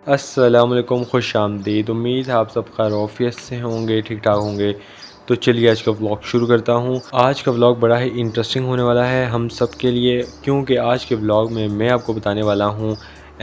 السلام علیکم، خوش آمدید۔ امید ہے آپ سب خیر و عافیت سے ہوں گے، ٹھیک ٹھاک ہوں گے۔ تو چلیے آج کا ولاگ شروع کرتا ہوں۔ آج کا ولاگ بڑا ہی انٹرسٹنگ ہونے والا ہے ہم سب کے لیے، کیونکہ آج کے ولاگ میں آپ کو بتانے والا ہوں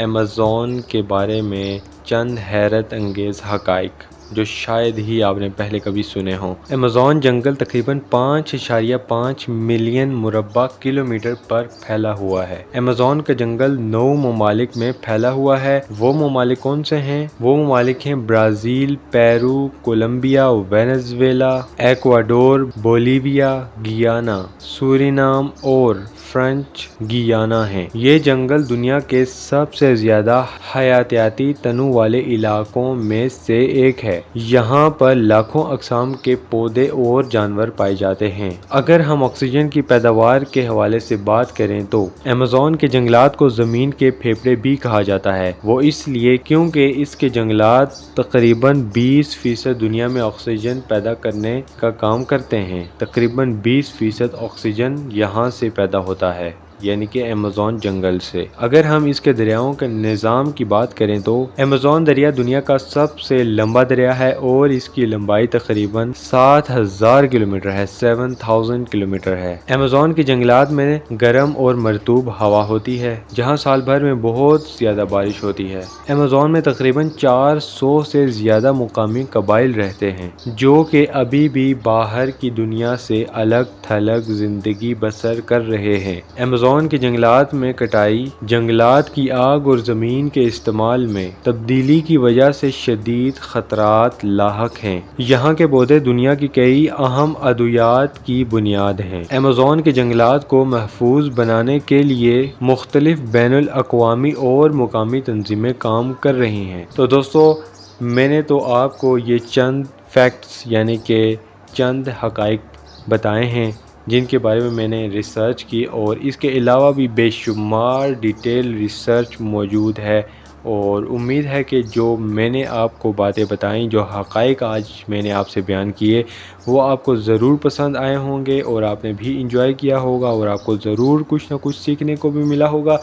امیزون کے بارے میں چند حیرت انگیز حقائق جو شاید ہی آپ نے پہلے کبھی سنے ہوں۔ امیزون جنگل تقریباً 5.5 ملین مربع کلومیٹر پر پھیلا ہوا ہے۔ امیزون کا جنگل 9 ممالک میں پھیلا ہوا ہے۔ وہ ممالک کون سے ہیں؟ وہ ممالک ہیں Brazil, Peru, Colombia, Venezuela, Ecuador, Bolivia, Guyana, Suriname اور فرینچ گیانا ہیں۔ یہ جنگل دنیا کے سب سے زیادہ حیاتیاتی تنوع والے علاقوں میں سے ایک ہے۔ یہاں پر لاکھوں اقسام کے پودے اور جانور پائے جاتے ہیں۔ اگر ہم آکسیجن کی پیداوار کے حوالے سے بات کریں تو امیزون کے جنگلات کو زمین کے پھیپھڑے بھی کہا جاتا ہے۔ وہ اس لیے کیونکہ اس کے جنگلات تقریباً 20% دنیا میں آکسیجن پیدا کرنے کا کام کرتے ہیں۔ تقریباً 20% آکسیجن یہاں سے پیدا ہوتا ہے، یعنی کہ امیزون جنگل سے۔ اگر ہم اس کے دریاؤں کے نظام کی بات کریں تو امیزون دریا دنیا کا سب سے لمبا دریا ہے اور اس کی لمبائی تقریباً 7000 کلومیٹر ہے، 7000 کلومیٹر ہے۔ امیزون کے جنگلات میں گرم اور مرطوب ہوا ہوتی ہے، جہاں سال بھر میں بہت زیادہ بارش ہوتی ہے۔ امیزون میں تقریباً 400 سے زیادہ مقامی قبائل رہتے ہیں، جو کہ ابھی بھی باہر کی دنیا سے الگ تھلگ زندگی بسر کر رہے ہیں۔ امیزون کے جنگلات میں کٹائی، جنگلات کی آگ اور زمین کے استعمال میں تبدیلی کی وجہ سے شدید خطرات لاحق ہیں۔ یہاں کے پودے دنیا کی کئی اہم ادویات کی بنیاد ہیں۔ امیزون کے جنگلات کو محفوظ بنانے کے لیے مختلف بین الاقوامی اور مقامی تنظیمیں کام کر رہی ہیں۔ تو دوستو، میں نے تو آپ کو یہ چند فیکٹس یعنی کہ چند حقائق بتائے ہیں جن کے بارے میں نے ریسرچ کی، اور اس کے علاوہ بھی بے شمار ڈیٹیل ریسرچ موجود ہے، اور امید ہے کہ جو میں نے آپ کو باتیں بتائیں، جو حقائق آج میں نے آپ سے بیان کیے، وہ آپ کو ضرور پسند آئے ہوں گے اور آپ نے بھی انجوائے کیا ہوگا، اور آپ کو ضرور کچھ نہ کچھ سیکھنے کو بھی ملا ہوگا۔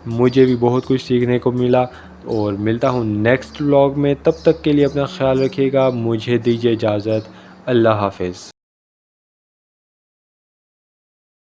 مجھے بھی بہت کچھ سیکھنے کو ملا، اور ملتا ہوں نیکسٹ ولاگ میں۔ تب تک کے لیے اپنا خیال رکھیے گا، مجھے دیجیے اجازت۔ اللہ حافظ۔